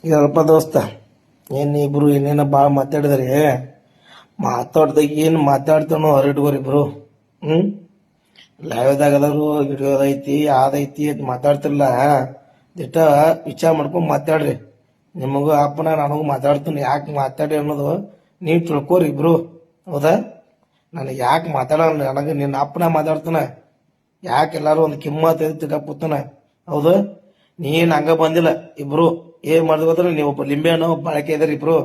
ಹೇಳಪ್ಪ ದೋಸ್ತ, ಏನು ಇಬ್ರು ಏನೇನ ಭಾಳ ಮಾತಾಡಿದ್ರಿ. ಮಾತಾಡ್ದಾಗ ಏನು ಮಾತಾಡ್ತಾನೋ ಹೊರಟ್ಕೋರಿ ಇಬ್ರು. ಹ್ಞೂ ಲೈವ್ದಾಗದಾರು ಹಿಡಿಯೋದೈತಿ ಅದೈತಿ ಅಂತ ಮಾತಾಡ್ತಿರಲ್ಲ. ದಿಟ್ಟ ವಿಚಾರ ಮಾಡ್ಕೊಂಡು ಮಾತಾಡ್ರಿ. ನಿಮಗೂ ಅಪ್ಪನ ನನಗೂ ಮಾತಾಡ್ತೀನಿ, ಯಾಕೆ ಮಾತಾಡಿ ಅನ್ನೋದು ನೀವು ತಿಳ್ಕೊರಿ ಇಬ್ರು. ಹೌದಾ? ನನಗೆ ಯಾಕೆ ಮಾತಾಡೋ ನನಗೆ ನಿನ್ನ ಅಪ್ಪನ ಮಾತಾಡ್ತಾನೆ, ಯಾಕೆ ಎಲ್ಲಾರು ಒಂದು ಕಿಮ್ಮತ್ ತಿಳ್ಕೊತಾನ. ಹೌದು, ನೀನ್ ಹಂಗ ಬಂದಿಲ್ಲ. ಇಬ್ರು ಏನ್ ಮಾಡಿದ್ ಗೊತ್ತಾ, ನೀವು ಒಬ್ಬ ಲಿಂಬೆಹಣ್ಣು ಬಾಳಕೆ ಇದಾರೆ ಇಬ್ರು.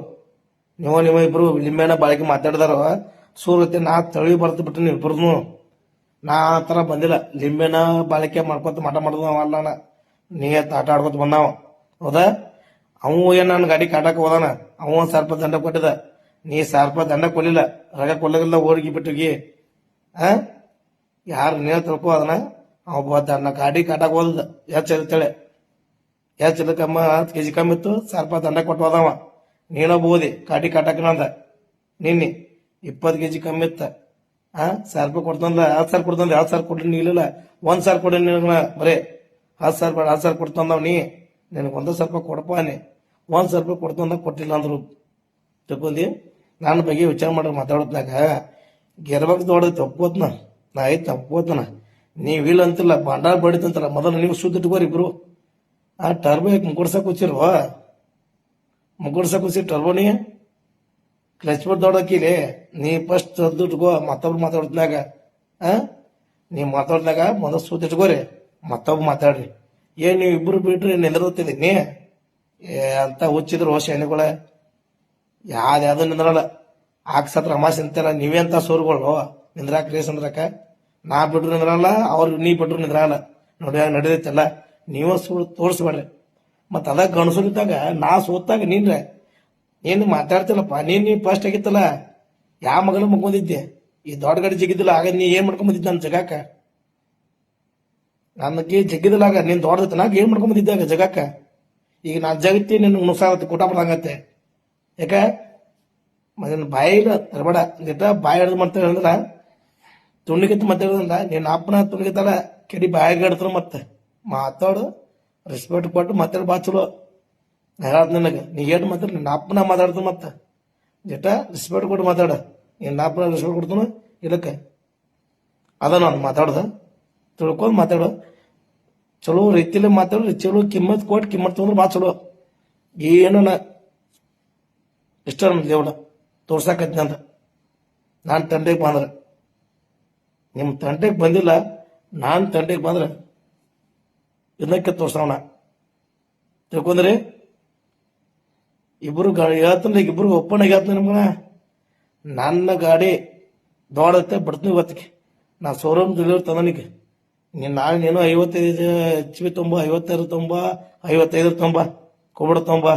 ನೀವು ಇಬ್ರು ಲಿಂಬೆಹಣ್ಣ ಬಾಳಕೆ ಮಾತಾಡಿದಾರ ಸೂರತೆ ನಾ ತಳಿ ಬರ್ತ ಬಿಟ್ಟು ನೀವು ಇಬ್ರು. ನಾ ಆ ತರ ಬಂದಿಲ್ಲ. ಲಿಂಬೆಹಣ್ಣ ಬಾಳಕೆ ಮಾಡ್ಕೊತ ಮಾಟ ಮಾಡಿದ್ವ ಅಲ್ಲ, ನೀ ಆಟ ಆಡ್ಕೊತ ಬಂದಾವ. ಹೌದಾ? ಅವು ಏನ್ ನನ್ನ ಗಾಡಿ ಕಾಟಕ್ ಹೋದಾನ, ಅವ ಸ್ವಲ್ಪ ದಂಡ ಕೊಟ್ಟಿದ, ನೀ ಸ್ವಲ್ಪ ದಂಡ ಕೊಡ್ಲಿಲ್ಲ. ರಗ ಕೊಲ್ಲಗಿಲ್ಲ ಓಡಿಗೆ ಬಿಟ್ಟಿಗಿ. ಆ ಯಾರು ನೀ ತಿಳ್ಕೊ ಅದನ್ನ. ಒಬ್ಬ ನನ್ನ ಗಾಡಿ ಕಾಟಕ್ ಹೋದ ಹೆಚ್ಚಿರ್ತೇಳೆ, ಹೆಚ್ಚಿಲ್ಲಕಮ್ಮ 10 kg ಕಮ್ಮಿ ಇತ್ತು, ಸ್ವಲ್ಪ ದಂಡ ಕೊಟ್ಟು ಹೋದವ. ನೀನೊಬ್ಬ ಓದಿ ಗಾಡಿ ಕಾಟಕ್ನ ಅಂದ. ನಿನ್ನೆ 20 kg ಕಮ್ಮಿ ಇತ್ತ, ಸ್ವಲ್ಪ ಕೊಡ್ತಂದ, 10,000 ಕೊಡ್ತಂದ. 2,000 ಕೊಡ್ಲಿ ನೀಲಿಲ್ಲ, 1,000 ಕೊಡಿ ನಿನಗ. ಬರೀ 10,000 ಬೇಡ, 10,000 ಕೊಡ್ತಂದವ್. ನೀ ನಿನಗೆ 1,000 ರೂಪಾಯಿ ಕೊಡಪ್ಪ, ನೀ 1,000 ರೂಪಾಯಿ ಕೊಡ್ತಂದ. ಕೊಟ್ಟಿಲ್ಲ ಅಂದ್ರು ತಿಳ್ಕೊಂಡಿ. ನನ್ನ ಬಗ್ಗೆ ವಿಚಾರ ಮಾಡ್ರಿ ಮಾತಾಡೋದ್ನಾಗ. ಗೆರ್ಬಕ್ ದೊಡ್ಡದು ತಪ್ಪೋತ್ನ ನಾ ಐತ್ ತಪ್ಪೋತ್ನ. ನೀವಿಲ್ಲ ಅಂತಿಲ್ಲ, ಬಂಡಾರ ಬಡಿತಂತಲ್ಲ. ಮೊದಲು ನೀವು ಸುದ್ದಿ ಇಟ್ಕೋರಿ ಇಬ್ರು. ಆ ಟರ್ಬೋ ಯಾಕೆ ಮುಗುಡ್ಸಕ್ ಹುಚ್ಚಿರುವ, ಮುಗುಡ್ಸಕ್ ಹುಚ್ಚಿ ಟರ್ಬೋ. ನೀ ಕ್ಲಚ್ ಬಿಟ್ಟು ದೊಡ್ಡಕ್ಕಿಲಿ. ನೀ ಫಸ್ಟ್ ಸದ್ದು ಇಟ್ಕೋ, ಮತ್ತೊಬ್ರು ಮಾತಾಡ್ತ್ನಾಗ. ನೀ ಮಾತಾಡ್ದಾಗ ಮೊದಲು ಸುದ್ದಿ ಇಟ್ಕೋರಿ, ಮತ್ತೊಬ್ಬ ಮಾತಾಡ್ರಿ. ಏನ್ ನೀವು ಇಬ್ರು ಬಿಟ್ರಿ ನಿಂದಿರ್ತಿದ್ದೀನಿ ಅಂತ ಹುಚ್ಚಿದ್ರು ಶನಿಗಳ. ಯಾವ್ದು ನಿಂದ್ರಲ್ಲ. ಸತ್ರ ಅಮಾಸೆ ಅಂತಾರ. ನೀವೇ ಅಂತ ಸೋರುಗಳು ನಿಂದ್ರಾಕ ರೇಸ್ ಅಂದ್ರಾಕ. ನಾ ಬಿಟ್ರು ನಿಂದ್ರಲ್ಲ, ಅವ್ರು ನೀ ಬಿಟ್ರು ನಿಂದ್ರಲ್ಲ. ನೋಡಿ ನಡೀತೈತಲ್ಲ. ನೀವ ತೋರಿಸ್ಬೇಡ್ರಿ. ಮತ್ತ ಅದ ಗಣಸರಿದ್ದಾಗ ನಾ ಸೋತಾಗ ನೀನ್ರೆ ಏನ್ ಮಾತಾಡ್ತಿಲ್ಲಪ್ಪ. ನೀ ಫಸ್ಟ್ ಆಗಿತ್ತಲ್ಲ, ಯಾವ ಮಗನ ಮಕ್ಕೊಂದಿದ್ದೆ. ಈ ದೊಡ್ಡ ಗಾಡಿ ಜಗಿದ್ದಿಲ್ಲ ಆಗ. ನೀ ಏನ್ ಮಾಡ್ಕೊಂಡ್ ಬಂದಿದ್ದ ನನ್ನ ಜಗಾಕ? ನನಗೆ ಜಗ್ಗಿದಿಲ್ಲ ಆಗ. ನೀನ್ ದೊಡ್ಡದೈತೆ ನಾಗ ಏನ್ ಮಾಡ್ಕೊಂಡ್ ಬಂದಿದ್ದಾಗ ಜಗಾಕ? ಈಗ ನಾ ಜಗತ್ತಿ ನಿನ್ ನುಸಾಗತ್ತೆ, ಕೂಟ ಪಡಂಗತ್ತೆ. ಯಾಕ ಮಗನ ಬಾಯಿಲ್ಲ ತರಬೇಡ. ನಿಟ್ಟ ಬಾಯಿ ಹಿಡಿದು ಮಾಡ್ತೇವೆ ಅಂದ್ರ ತುಣ್ಣಿಗಿತ್ತು ಮಾತಾಡೋದಲ್ಲ. ನಿನ್ನ ಅಪ್ಪನ ತುಣ್ಣಿಗಿತ್ತಲ್ಲ, ಕೆಡಿ ಬಾಯಿಗೆ ಹಿಡಿದ್ರು. ಮತ್ತೆ ಮಾತಾಡು, ರೆಸ್ಪೆಕ್ಟ್ ಕೊಟ್ಟು ಮಾತಾಡಿ ಬಾ ಚಲೋ. ಹೇಳದ್ ನನಗೆ ನೀ ಏಟ್ ಮಾತಾಡ, ನಿನ್ನ ಅಪ್ಪನ ಮಾತಾಡ್ತು. ಮತ್ತೆ ಜಟ ರೆಸ್ಪೆಕ್ಟ್ ಕೊಟ್ಟು ಮಾತಾಡ. ನಿನ್ನ ಅಪ್ಪನ ರೆಸ್ಪೆಕ್ಟ್ ಕೊಡ್ತಾನ ಇದಕ್ಕೆ. ಅದ ನಾನು ಮಾತಾಡ್ದ ತಿಳ್ಕೊಂಡ್ ಮಾತಾಡು. ಚಲೋ ರೀತಿಲಿ ಮಾತಾಡ್ರಿ. ಚಲೋ ಕಿಮ್ಮತ್ ಕೊಟ್ಟು ಕಿಮ್ಮತ್ ತೊಂದ್ರೆ ಬಾ ಚಲೋ. ಏನನ ಇಷ್ಟ ನಮ್ಮ ದೇವಡ ತೋರ್ಸಾಕತ್ನಿ ಅಂತ ನಾನು ತಂಟೆಗೆ ಬಂದ್ರೆ, ನಿಮ್ಮ ತಂಟೆಗೆ ಬಂದಿಲ್ಲ. ನಾನು ತಂಟೆಗೆ ಬಂದ್ರೆ ಇದಕ್ಕೆ ತೋರ್ಸವಣ ತಿಳ್ಕೊಂಡ್ರಿ. ಇಬ್ರು ಗಾಡಿ ಹೇಳ್ತಾನೆ, ಇಬ್ರು ಒಪ್ಪಣೆ ಹೇಳ್ತಾನೆ ನಿಮ್ಗ. ನನ್ನ ಗಾಡಿ ದೊಡ್ಡತ್ತೆ ಬಿಡ್ತೀನಿ ಇವತ್ತಿಗೆ. ನಾ ಶೋರೂಮ್ ಡೆಲಿವರಿ ತಂದನಿಗೆ. ನಾಳೆ ನೀನು 55 HP ತುಂಬ, 56 ತುಂಬ, 55 ತುಂಬ, ಕೊಬ್ಬಡ ತುಂಬ,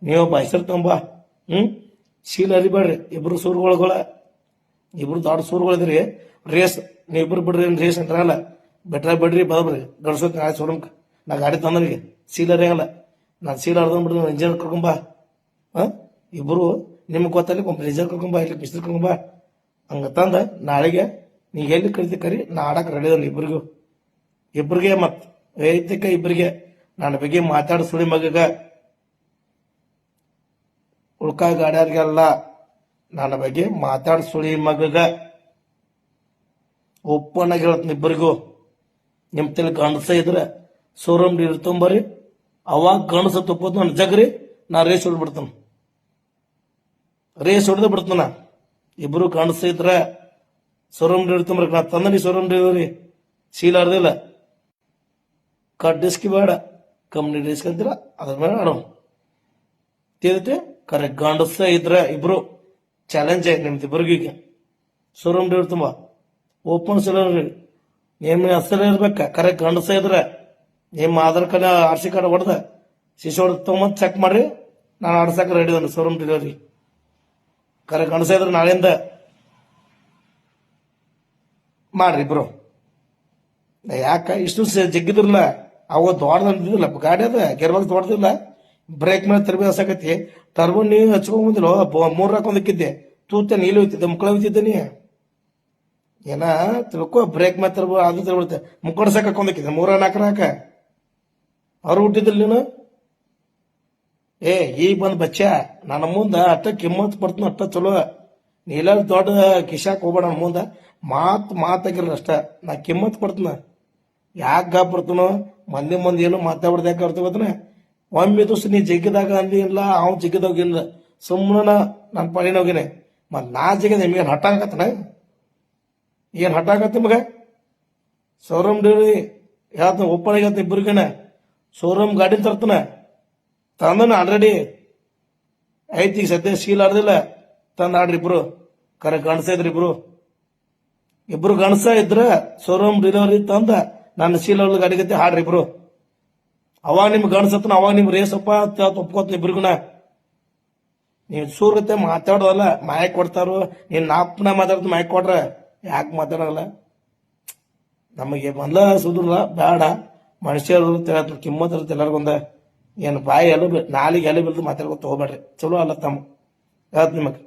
ನೀವೊಬ್ಬ ಹೆಸರು ತುಂಬ. ಶೀಲ ಅರಿಬೇಡ್ರಿ. ಇಬ್ರು ಸೂರುಗಳ, ಇಬ್ರು ದೊಡ್ಡ ಸೂರುಗಳಿದ್ರಿ. ರೇಸ್ ನೀವಿಬ್ರು ಬಿಡ್ರಿ, ರೇಸ್ ಅಂತಾರಲ್ಲ. ಬೆಟ್ರ ಬಿಡ್ರಿ, ಬದ್ರಿ ಗಡ್ಸೋತ್ ನಾಳೆ ಶೋರೂಮ್. ನಾ ಗಾಡಿ ತಂದನಿಗೆ ಸೀಲ್ ಅರಿಯಲ್ಲ. ನಾನು ಸೀಲ್ ಅರ್ದ ಬಿಡ್ರಿ, ಇಂಜಿನ್ ಕರ್ಕೊಂಬ. ಇಬ್ರು ನಿಮ್ಗೆ ಗೊತ್ತಲ್ಲಿ ಒಬ್ಬ ಇಂಜಿನ್ ಕರ್ಕೊಂಬ, ಇಲ್ಲಿ ಮಿಸ್ತ್ರಿ ಕರ್ಕೊಂಬ. ಹಂಗ ತಂದ ನಾಳೆಗೆ ನೀ ಎಲ್ಲಿ ಕರಿತಿ ಕರಿ, ನಾ ಆಡಕ್ ರೆಡಿ ಅದ. ಇಬ್ರಿಗೆ ಮತ್ ವೈಯಕ್ತಿಕ ಇಬ್ರಿಗೆ ನನ್ನ ಬಗ್ಗೆ ಮಾತಾಡ ಸುಳಿ ಮಗಗ. ಉಳ್ಕಾ ಗಾಡ್ಯಾರಿಗೆಲ್ಲ ನನ್ನ ಬಗ್ಗೆ ಮಾತಾಡ ಸುಳಿ ಮಗಗ. ಓಪನ್ ಆಗಿ ಹೇಳ್ತೀನಿ ಇಬ್ಬರಿಗೂ. ನಿಮ್ ತಲೆ ಗಂಡಸ ಇದ್ರೆ ಶೋರೂಮ್ ಇರ್ತಂಬರಿ. ಅವಾಗ ಗಂಡಸ ತುಪ್ಪದ ನನ್ನ ಜಗ್ರಿ, ನಾ ರೇಸ್ ಹೊಡ್ಬಿಡ್ತಾನ. ರೇಸ್ ಹೊಡೆದ ಬಿಡ್ತಾನ. ಇಬ್ರು ಗಂಡಸ ಇದ್ರೆ ಶೋರೂಮ್ ಇರ್ತಂಬ್ರಿ. ನಾ ತಂದನಿ ಶೋರೂಮ್ ಡೆಲಿವರಿ ಸೀಲ್ ಅರ್ದಿಲ್ಲ. ಕಟ್ ಡಿಸ್ಕಿ ಬೇಡ, ಕಂಪ್ನಿ ಡಿಸ್ಕ್ ಅಂತೀರ ಅದ್ರ ಮೇಲೆ ಆಡೋ ತಿಳಿತೆ. ಕರೆ ಗಂಡಸ ಇದ್ರೆ ಇಬ್ರು ಚಾಲೆಂಜ್ ನಿಮ್ದು ಇಬ್ಬರಿಗೀಗ. ಶೋರೂಮ್ ಡೆಲಿವರಿ ತುಂಬ ಓಪನ್ ಸಿಲಿಂಡರ್ ನಿಮ್ಮ ಹೆಸರು ಇರ್ಬೇಕ. ಕರೆ ಗಂಡಸ ಇದ್ರೆ ನಿಮ್ಮ ಆಧಾರ್ ಕಾರ್ಡ್ RC ಕಾರ್ಡ್ ಹೊಡೆದ ಶಿಶು ಹೊಡೆದ ತೊಗೊಂಬಂದು ಚೆಕ್ ಮಾಡ್ರಿ. ನಾನು ಆಡ್ಸಕ್ಕೆ ರೆಡಿ ಅದ ಶೋರೂಮ್ ಡೆಲಿವರಿ. ಕರೆ ಗಂಡಸ ಇದ್ರೆ ನಾಳೆಯಿಂದ ಮಾಡ್ರಿ ಇಬ್ರು. ಯಾಕ ಇಷ್ಟು ಜಗ್ಗಿದ್ರಲ್ಲ, ಅವ ದೊಡ್ಡದಿಲ್ಲ ಗಾಡಿ ಅದ. ಗೆರ್ಬಾಗ ದೊಡ್ಡದಿಲ್ಲ, ಬ್ರೇಕ್ ಮೇಲೆ ತರಬಿ ಹಸಾಕತಿ. ಟರ್ಬೋ ನೀವು ಹಚ್ಕೊಂಬಂದಿಲ್ಲ, 3 ಹಾಕೊಂಡಕ್ಕಿದ್ದೆ ತೂತ ನೀಲಿ ಹೋಯ್ತಿದ್ದೆ, ಮುಕ್ಕಳ ಹೋಯ್ತಿದ್ದೆ. ನೀ ಏನ ತಿಳ್ಕೊ. ಬ್ರೇಕ್ ಮೇಲೆ ತರಬೋ ಅದು ತರ್ಬಿಡುತ್ತೆ. ಮುಕ್ಕಡ್ಸಕ್ ಹಾಕೊಂಡಕ್ಕಿದ್ದೆ 3 4 ಹಾಕ. ಅವ್ರು ಹುಟ್ಟಿದಿಲ್ಲ ನೀನು. ಏ ಈಗ ಬಂದ್ ಬಚ್ಚ ನನ್ನ ಮುಂದ ಅಟ್ಟ ಕಿಮ್ಮತ್ ಬರ್ತೀನಿ ಅಟ್ಟ ಚಲೋ. ನೀಲ ದೊಡ್ಡ ಕಿಶಾಕ್ ಹೋಗ್ಬೇಡ ನನ್ನ ಮುಂದ. ಮಾತಾಗಿರಲ್ಲ ಅಷ್ಟ. ನಾ ಕಿಮ್ಮತ್ ಕೊಡ್ತೀನ. ಯಾಕೆ ಗಾಬರ್ತನೋ ಮಂದಿ ಏನು ಮಾತಾಡ್ದ ಯಾಕೆ ಅರ್ಥವತ್ತನ. ಒಮ್ಮೆ ದಿವಸ ನೀ ಜಗ್ಗಿದಾಗ ಅಂದಿ ಇಲ್ಲ, ಅವ್ನು ಜಗ್ಗಿದಾಗಿಲ್ಲ. ಸುಮ್ಮನ ನನ್ನ ಪಾಡಿನ ಹೋಗಿನಿ. ಮತ್ ನಾ ಜಗ್ಗದ ನಿಮ್ಗೆ ಹಠ ಆಗತ್ತನ? ಏನ್ ಹಠ ಆಗತ್ತ ನಿಮಗ? ಶೋರೂಮ್ ಡೀರಿ ಹೇಳ್ತಾನ, ಓಪನ್ ಆಗತ್ತ ಇಬ್ಬರಿಗನ. ಶೋರೂಮ್ ಗಾಡಿ ತರ್ತನ ತಂದನ ಆಲ್ರೆಡಿ ಐತಿ. ಈಗ ಸದ್ಯ ಶೀಲ್ ಆಡ್ದಿಲ್ಲ, ತಂದ ಆಡ್ರಿ ಇಬ್ರು. ಕರೆ ಗಣಸ ಇದ್ರಿ ಇಬ್ರು ಗಣಸ ಇದ್ರ ಶೋರೂಮ್ ಡೆಲಿವರಿ ತಂದ ನನ್ನ ಶೀಲ್ ಗಾಡಿ ಗತಿ ಹಾಡ್ರಿ ಇಬ್ರು. ಅವಾಗ ನಿಮ್ ಗಣಸತ್ನ, ಅವಾಗ ನಿಮ್ ರೇಸಪ್ಪ ಒಪ್ಕೋತ ಇಬ್ರಿಗುನ. ನೀವು ಸೂರ್ಗತೆ ಮಾತಾಡೋದಲ್ಲ, ಮಾಯಕ್ ಕೊಡ್ತಾರು. ನೀನ್ ನಾಪ್ನ ಮಾತಾಡ್ತ ಮಾಯಕ್ ಕೊಟ್ರ ಯಾಕೆ ಮಾತಾಡಲ್ಲ? ನಮಗೆ ಮೊದಲ ಸುಧುಲ್ಲ ಬೇಡ. ಮನುಷ್ಯರು ಕಿಮ್ಮತ್ ಇರುತ್ತೆ ಎಲ್ಲರಿಗೊಂದ. ಏನು ಬಾಯಿ ನಾಲಿಗೆ ಎಲೆ ಬಿಲ್ದು ಮಾತಾಡ್ಕೊತ ಹೋಗ್ಬೇಡ್ರಿ. ಚಲೋ ಅಲ್ಲ ತಮ್ಮ ಹೇಳ್ತ ನಿಮಗ್.